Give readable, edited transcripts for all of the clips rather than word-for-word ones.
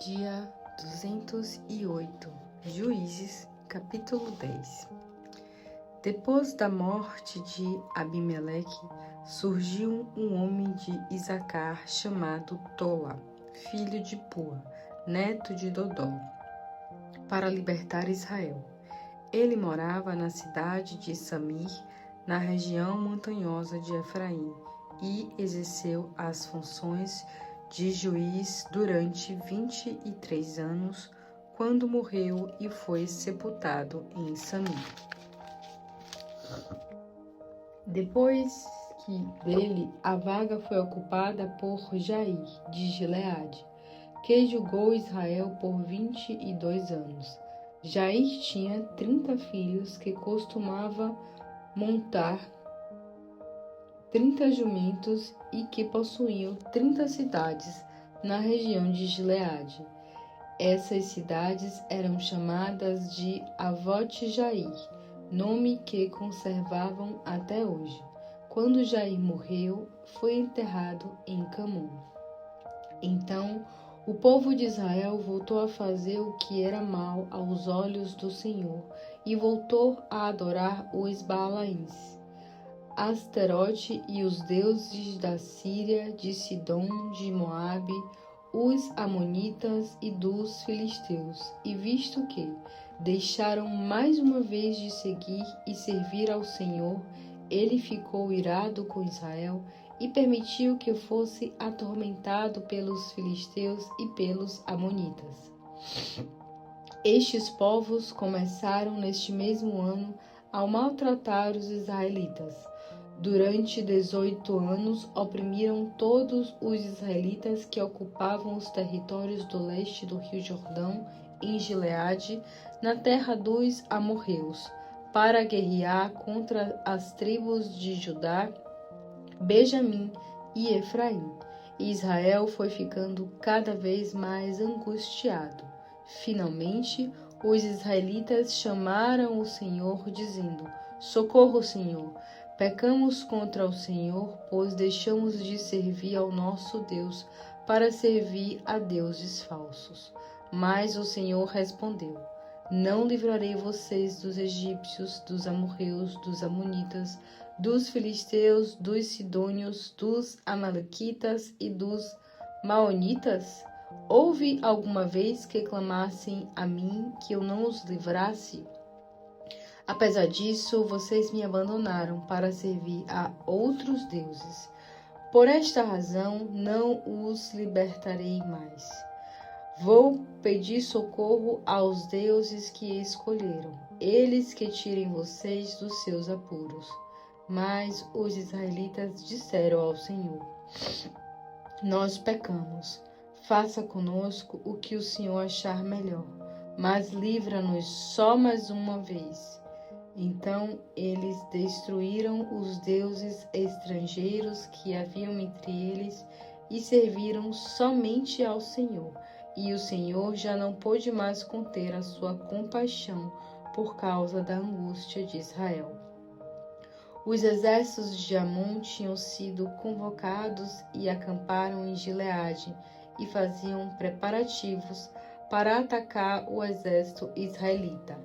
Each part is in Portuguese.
Dia 208. Juízes, capítulo 10. Depois da morte de Abimeleque, surgiu um homem de Isacar chamado Tola, filho de Pua, neto de Dodó, para libertar Israel. Ele morava na cidade de Samir, na região montanhosa de Efraim, e exerceu as funções de juiz durante 23 anos, quando morreu e foi sepultado em Samir. Depois dele, a vaga foi ocupada por Jair, de Gileade, que julgou Israel por 22 anos. Jair tinha 30 filhos que costumava montar 30 jumentos e que possuíam 30 cidades na região de Gileade. Essas cidades eram chamadas de Avote-Jair, nome que conservavam até hoje. Quando Jair morreu, foi enterrado em Camon. Então, o povo de Israel voltou a fazer o que era mal aos olhos do Senhor e voltou a adorar os Baalaíns, Asterote e os deuses da Síria, de Sidom, de Moabe, os amonitas e dos filisteus. E visto que deixaram mais uma vez de seguir e servir ao Senhor, ele ficou irado com Israel e permitiu que fosse atormentado pelos filisteus e pelos amonitas. Estes povos começaram neste mesmo ano a maltratar os israelitas. Durante 18 anos, oprimiram todos os israelitas que ocupavam os territórios do leste do rio Jordão, em Gileade, na terra dos amorreus, para guerrear contra as tribos de Judá, Benjamim e Efraim. E Israel foi ficando cada vez mais angustiado. Finalmente, os israelitas chamaram o Senhor, dizendo: Socorro, Senhor! Pecamos contra o Senhor, pois deixamos de servir ao nosso Deus para servir a deuses falsos. Mas o Senhor respondeu: Não livrarei vocês dos egípcios, dos amorreus, dos amonitas, dos filisteus, dos sidônios, dos amalequitas e dos maonitas? Houve alguma vez que clamassem a mim que eu não os livrasse? Apesar disso, vocês me abandonaram para servir a outros deuses. Por esta razão, não os libertarei mais. Vou pedir socorro aos deuses que escolheram, eles que tirem vocês dos seus apuros. Mas os israelitas disseram ao Senhor: Nós pecamos. Faça conosco o que o Senhor achar melhor, mas livra-nos só mais uma vez. Então eles destruíram os deuses estrangeiros que haviam entre eles e serviram somente ao Senhor. E o Senhor já não pôde mais conter a sua compaixão por causa da angústia de Israel. Os exércitos de Amon tinham sido convocados e acamparam em Gileade e faziam preparativos para atacar o exército israelita,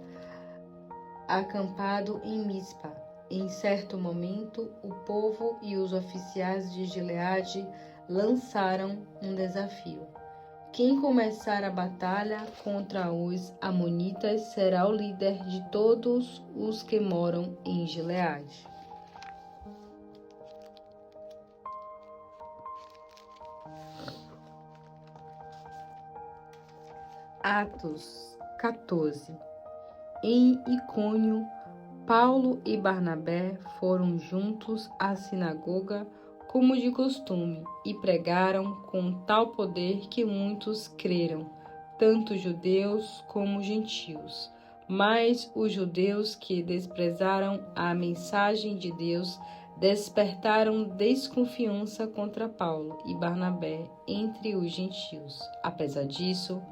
acampado em Mispa. Em certo momento, o povo e os oficiais de Gileade lançaram um desafio. Quem começar a batalha contra os amonitas será o líder de todos os que moram em Gileade. Atos 14. Em Icônio, Paulo e Barnabé foram juntos à sinagoga, como de costume, e pregaram com tal poder que muitos creram, tanto judeus como gentios. Mas os judeus que desprezaram a mensagem de Deus despertaram desconfiança contra Paulo e Barnabé entre os gentios. Apesar disso,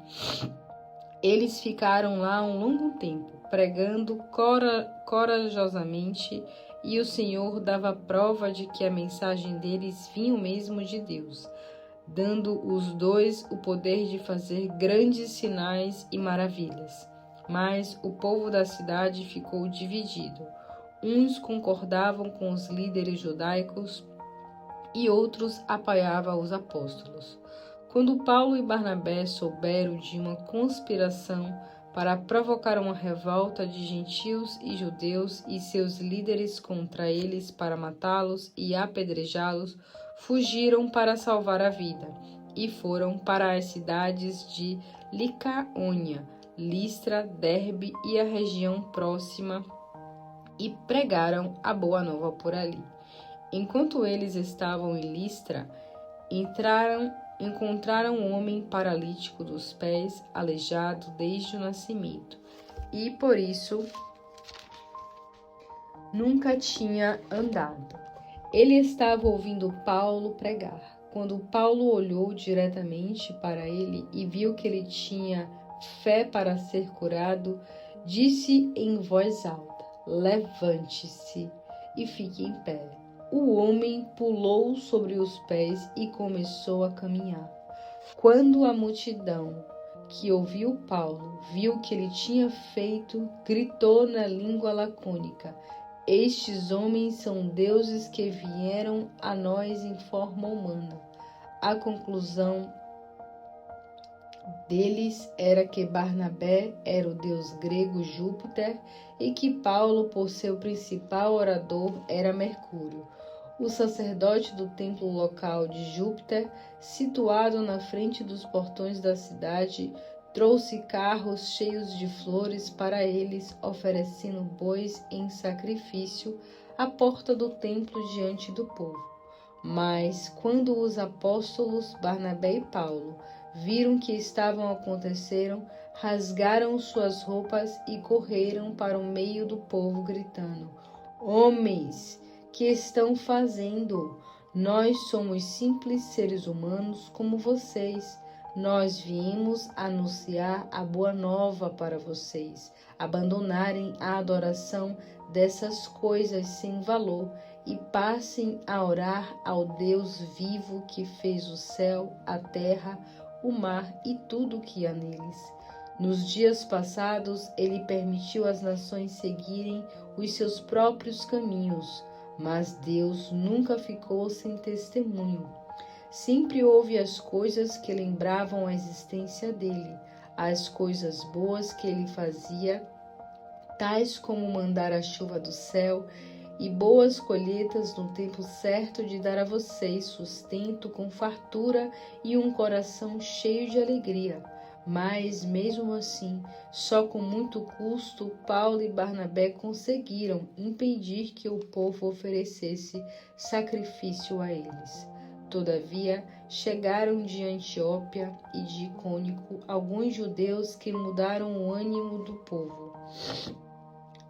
eles ficaram lá um longo tempo, pregando corajosamente, e o Senhor dava prova de que a mensagem deles vinha mesmo de Deus. dando os dois o poder de fazer grandes sinais e maravilhas. Mas o povo da cidade ficou dividido. Uns concordavam com os líderes judaicos e outros apoiavam os apóstolos. Quando Paulo e Barnabé souberam de uma conspiração para provocar uma revolta de gentios e judeus e seus líderes contra eles para matá-los e apedrejá-los, fugiram para salvar a vida e foram para as cidades de Licaônia, Listra, Derbe e a região próxima e pregaram a boa nova por ali. Enquanto eles estavam em Listra, encontraram um homem paralítico dos pés, aleijado desde o nascimento, e por isso nunca tinha andado. Ele estava ouvindo Paulo pregar. Quando Paulo olhou diretamente para ele e viu que ele tinha fé para ser curado, disse em voz alta: "Levante-se e fique em pé." O homem pulou sobre os pés e começou a caminhar. Quando a multidão que ouviu Paulo viu que ele tinha feito, gritou na língua lacônica: "Estes homens são deuses que vieram a nós em forma humana." A conclusão deles era que Barnabé era o deus grego Júpiter e que Paulo, por seu principal orador, era Mercúrio, o sacerdote do templo local de Júpiter, situado na frente dos portões da cidade. Trouxe carros cheios de flores para eles, oferecendo bois em sacrifício à porta do templo diante do povo. Mas, quando os apóstolos Barnabé e Paulo viram que estavam acontecendo, rasgaram suas roupas e correram para o meio do povo, gritando: "Homens, que estão fazendo? Nós somos simples seres humanos como vocês. Nós viemos anunciar a boa nova para vocês, abandonarem a adoração dessas coisas sem valor e passem a orar ao Deus vivo que fez o céu, a terra, o mar e tudo o que há neles. Nos dias passados, ele permitiu às nações seguirem os seus próprios caminhos, mas Deus nunca ficou sem testemunho. Sempre houve as coisas que lembravam a existência dele, as coisas boas que ele fazia, tais como mandar a chuva do céu e boas colheitas no tempo certo de dar a vocês sustento com fartura e um coração cheio de alegria. Mas, mesmo assim, só com muito custo, Paulo e Barnabé conseguiram impedir que o povo oferecesse sacrifício a eles. Todavia, chegaram de Antioquia e de Icônio alguns judeus que mudaram o ânimo do povo.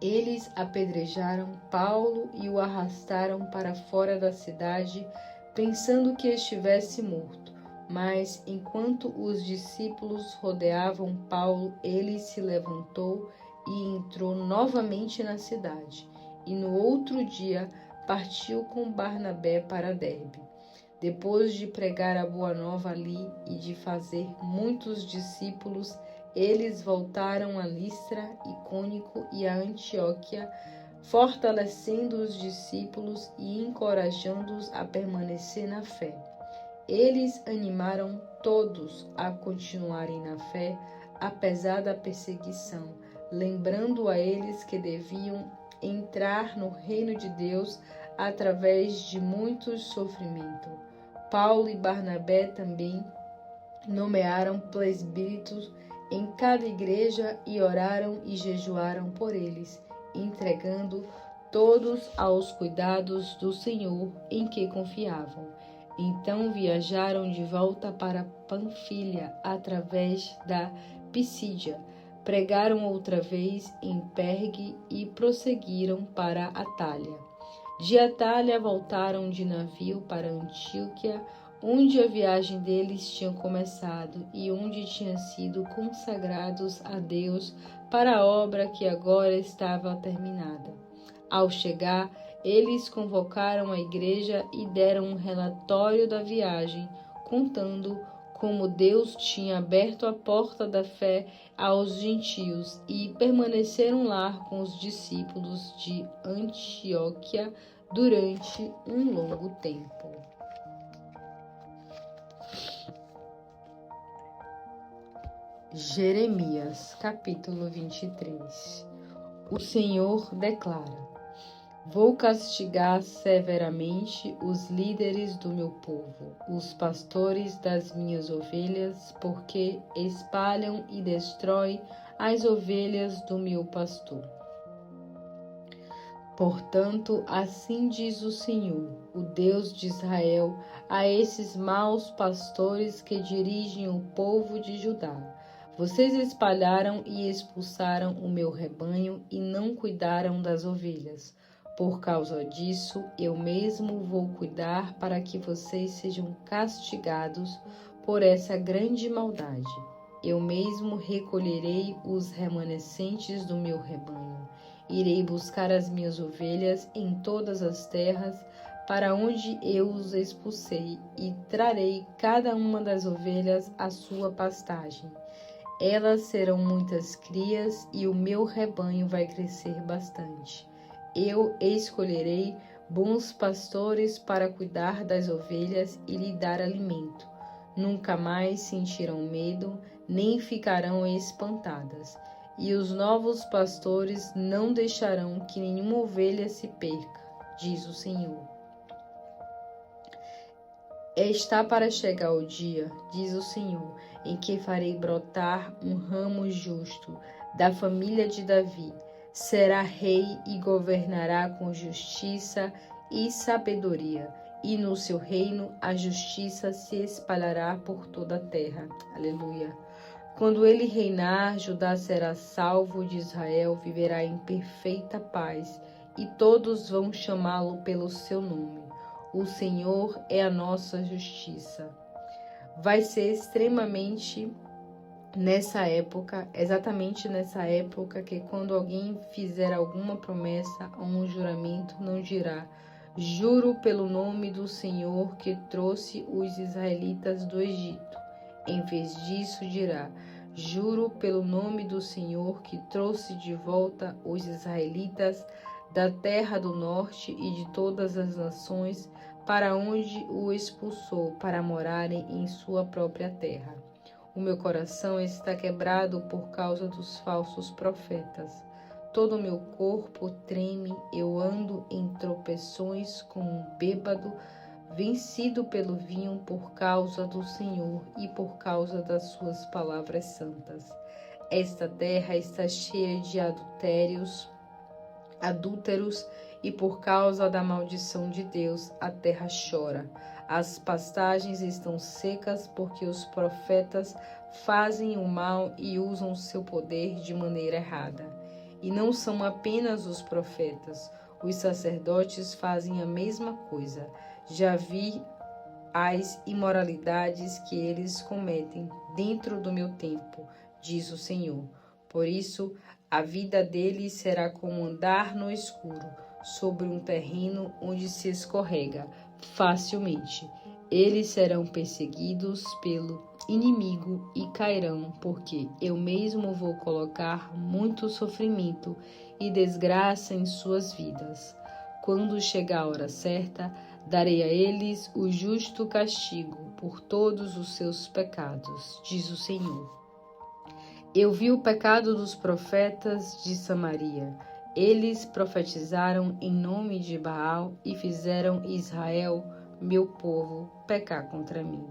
Eles apedrejaram Paulo e o arrastaram para fora da cidade, pensando que estivesse morto. Mas, enquanto os discípulos rodeavam Paulo, ele se levantou e entrou novamente na cidade. E no outro dia partiu com Barnabé para Derbe. Depois de pregar a boa nova ali e de fazer muitos discípulos, eles voltaram a Listra, Icônico e a Antioquia, fortalecendo os discípulos e encorajando-os a permanecer na fé. Eles animaram todos a continuarem na fé, apesar da perseguição, lembrando a eles que deviam entrar no reino de Deus através de muitos sofrimentos. Paulo e Barnabé também nomearam presbíteros em cada igreja e oraram e jejuaram por eles, entregando todos aos cuidados do Senhor em que confiavam. Então viajaram de volta para Panfilha através da Pisídia, pregaram outra vez em Pergue e prosseguiram para Atália. De Atália voltaram de navio para Antioquia, onde a viagem deles tinha começado e onde tinham sido consagrados a Deus para a obra que agora estava terminada. Ao chegar, eles convocaram a igreja e deram um relatório da viagem, contando como Deus tinha aberto a porta da fé aos gentios, e permaneceram lá com os discípulos de Antioquia durante um longo tempo. Jeremias, capítulo 23. O Senhor declara: Vou castigar severamente os líderes do meu povo, os pastores das minhas ovelhas, porque espalham e destroem as ovelhas do meu pastor. Portanto, assim diz o Senhor, o Deus de Israel, a esses maus pastores que dirigem o povo de Judá: Vocês espalharam e expulsaram o meu rebanho e não cuidaram das ovelhas. Por causa disso, eu mesmo vou cuidar para que vocês sejam castigados por essa grande maldade. Eu mesmo recolherei os remanescentes do meu rebanho. Irei buscar as minhas ovelhas em todas as terras para onde eu os expulsei e trarei cada uma das ovelhas à sua pastagem. Elas serão muitas crias e o meu rebanho vai crescer bastante. Eu escolherei bons pastores para cuidar das ovelhas e lhe dar alimento. Nunca mais sentirão medo, nem ficarão espantadas. E os novos pastores não deixarão que nenhuma ovelha se perca, diz o Senhor. Está para chegar o dia, diz o Senhor, em que farei brotar um ramo justo da família de Davi. Será rei e governará com justiça e sabedoria, e no seu reino a justiça se espalhará por toda a terra. Aleluia. Quando ele reinar, Judá será salvo, de Israel viverá em perfeita paz, e todos vão chamá-lo pelo seu nome. O Senhor é a nossa justiça. Vai ser extremamente exatamente nessa época, que quando alguém fizer alguma promessa ou um juramento, não dirá: Juro pelo nome do Senhor que trouxe os israelitas do Egito. Em vez disso, dirá: Juro pelo nome do Senhor que trouxe de volta os israelitas da terra do norte e de todas as nações para onde o expulsou, para morarem em sua própria terra. O meu coração está quebrado por causa dos falsos profetas. Todo o meu corpo treme, eu ando em tropeções como um bêbado, vencido pelo vinho por causa do Senhor e por causa das suas palavras santas. Esta terra está cheia de adúlteros, e por causa da maldição de Deus, a terra chora. As pastagens estão secas porque os profetas fazem o mal e usam seu poder de maneira errada. E não são apenas os profetas, os sacerdotes fazem a mesma coisa. Já vi as imoralidades que eles cometem dentro do meu templo, diz o Senhor. Por isso, a vida deles será como andar no escuro, sobre um terreno onde se escorrega facilmente. Eles serão perseguidos pelo inimigo e cairão, porque eu mesmo vou colocar muito sofrimento e desgraça em suas vidas. Quando chegar a hora certa, darei a eles o justo castigo por todos os seus pecados, diz o Senhor. Eu vi o pecado dos profetas de Samaria. Eles profetizaram em nome de Baal e fizeram Israel, meu povo, pecar contra mim.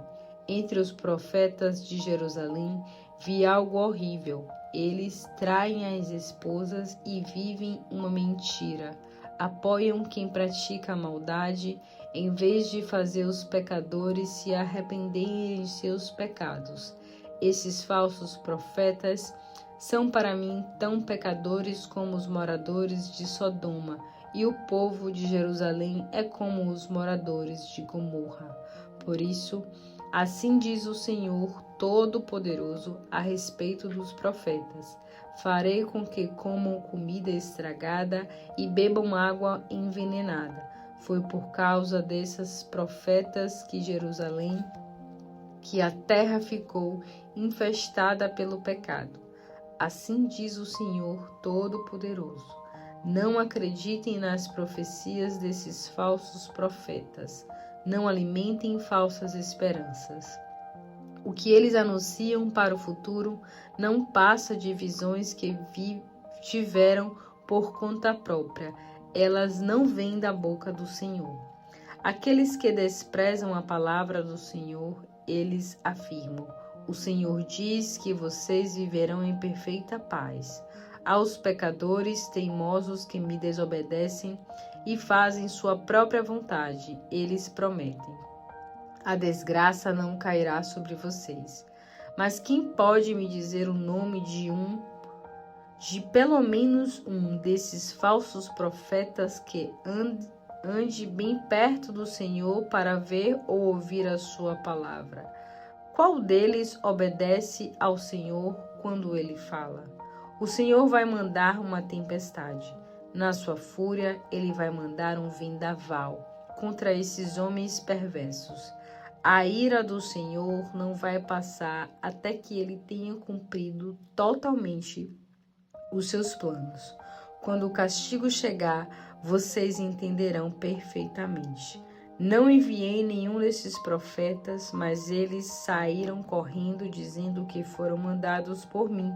Entre os profetas de Jerusalém vi algo horrível. Eles traem as esposas e vivem uma mentira. Apoiam quem pratica a maldade, em vez de fazer os pecadores se arrependerem de seus pecados. Esses falsos profetas são para mim tão pecadores como os moradores de Sodoma, e o povo de Jerusalém é como os moradores de Gomorra. Por isso, assim diz o Senhor Todo-Poderoso a respeito dos profetas: farei com que comam comida estragada e bebam água envenenada. Foi por causa desses profetas que Jerusalém que a terra ficou infestada pelo pecado. Assim diz o Senhor Todo-Poderoso. Não acreditem nas profecias desses falsos profetas. Não alimentem falsas esperanças. O que eles anunciam para o futuro não passa de visões que tiveram por conta própria. Elas não vêm da boca do Senhor. Aqueles que desprezam a palavra do Senhor, eles afirmam: o Senhor diz que vocês viverão em perfeita paz. Aos pecadores teimosos que me desobedecem e fazem sua própria vontade, eles prometem: a desgraça não cairá sobre vocês. Mas quem pode me dizer o nome de pelo menos um desses falsos profetas que ande bem perto do Senhor para ver ou ouvir a sua palavra? Qual deles obedece ao Senhor quando ele fala? O Senhor vai mandar uma tempestade. Na sua fúria, ele vai mandar um vendaval contra esses homens perversos. A ira do Senhor não vai passar até que ele tenha cumprido totalmente os seus planos. Quando o castigo chegar, vocês entenderão perfeitamente. Não enviei nenhum desses profetas, mas eles saíram correndo dizendo que foram mandados por mim.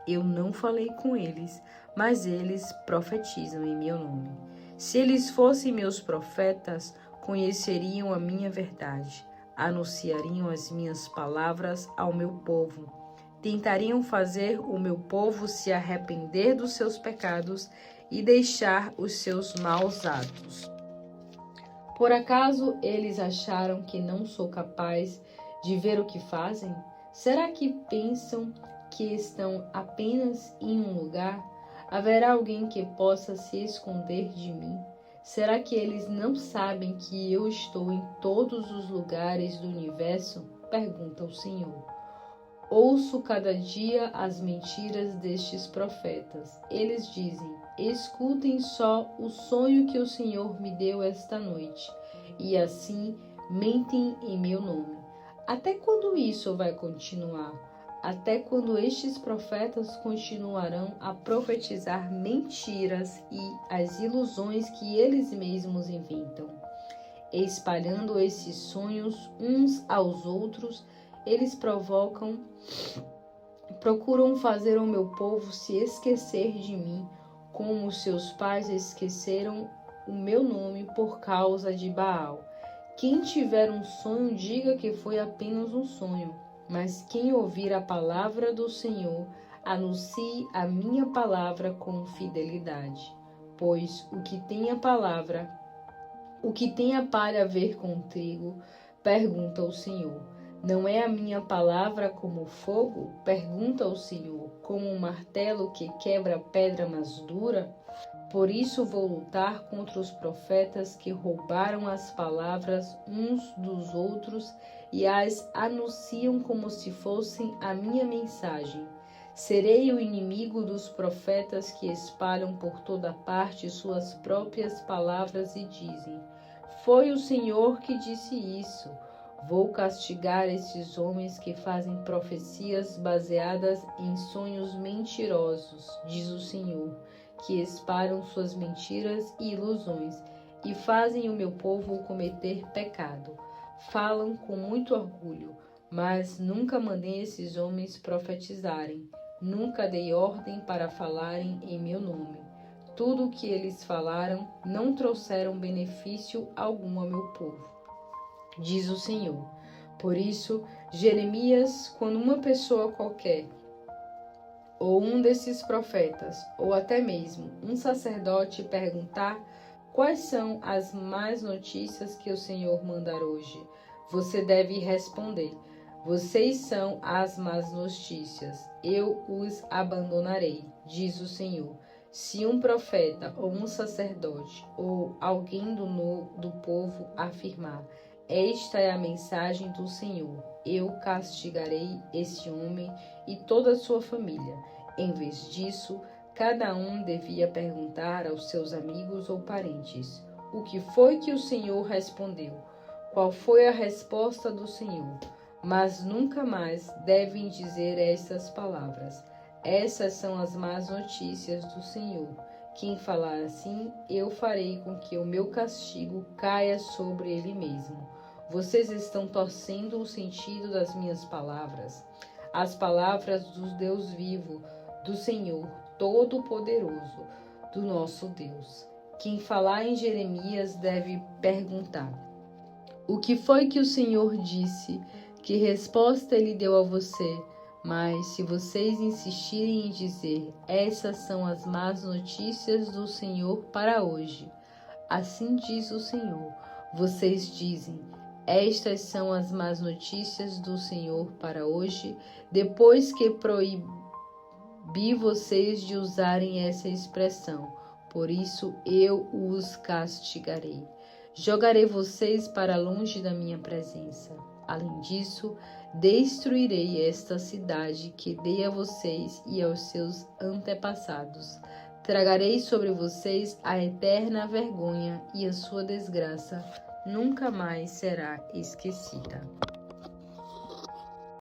Eu não falei com eles, mas eles profetizam em meu nome. Se eles fossem meus profetas, conheceriam a minha verdade, anunciariam as minhas palavras ao meu povo. Tentariam fazer o meu povo se arrepender dos seus pecados e deixar os seus maus atos. Por acaso eles acharam que não sou capaz de ver o que fazem? Será que pensam que estão apenas em um lugar? Haverá alguém que possa se esconder de mim? Será que eles não sabem que eu estou em todos os lugares do universo? Pergunta o Senhor. Ouço cada dia as mentiras destes profetas. Eles dizem: escutem só o sonho que o Senhor me deu esta noite, e assim mentem em meu nome. Até quando isso vai continuar? Até quando estes profetas continuarão a profetizar mentiras e as ilusões que eles mesmos inventam? Espalhando esses sonhos uns aos outros, eles procuram fazer o meu povo se esquecer de mim, como seus pais esqueceram o meu nome por causa de Baal. Quem tiver um sonho, diga que foi apenas um sonho, mas quem ouvir a palavra do Senhor, anuncie a minha palavra com fidelidade. Pois o que tem a palha a ver com o trigo, pergunta o Senhor. Não é a minha palavra como fogo? Pergunta o Senhor. Como um martelo que quebra pedra mais dura? Por isso vou lutar contra os profetas que roubaram as palavras uns dos outros e as anunciam como se fossem a minha mensagem. Serei o inimigo dos profetas que espalham por toda parte suas próprias palavras e dizem: foi o Senhor que disse isso. Vou castigar esses homens que fazem profecias baseadas em sonhos mentirosos, diz o Senhor, que espalham suas mentiras e ilusões e fazem o meu povo cometer pecado. Falam com muito orgulho, mas nunca mandei esses homens profetizarem, nunca dei ordem para falarem em meu nome. Tudo o que eles falaram não trouxeram benefício algum ao meu povo, diz o Senhor. Por isso, Jeremias, quando uma pessoa qualquer, ou um desses profetas, ou até mesmo um sacerdote perguntar quais são as más notícias que o Senhor mandar hoje, você deve responder: vocês são as más notícias, eu os abandonarei, diz o Senhor. Se um profeta ou um sacerdote ou alguém do povo afirmar: esta é a mensagem do Senhor, eu castigarei esse homem e toda a sua família. Em vez disso, cada um devia perguntar aos seus amigos ou parentes: o que foi que o Senhor respondeu? Qual foi a resposta do Senhor? mas nunca mais devem dizer estas palavras. Essas são as más notícias do Senhor. Quem falar assim, eu farei com que o meu castigo caia sobre ele mesmo. Vocês estão torcendo o sentido das minhas palavras, as palavras do Deus vivo, do Senhor Todo-Poderoso, do nosso Deus. Quem falar em Jeremias deve perguntar: o que foi que o Senhor disse? Que resposta ele deu a você? Mas se vocês insistirem em dizer, essas são as más notícias do Senhor para hoje. Assim diz o Senhor. Vocês dizem, estas são as más notícias do Senhor para hoje, depois que proibi vocês de usarem essa expressão. Por isso eu os castigarei. Jogarei vocês para longe da minha presença. Além disso, destruirei esta cidade que dei a vocês e aos seus antepassados. Tragarei sobre vocês a eterna vergonha e a sua desgraça nunca mais será esquecida.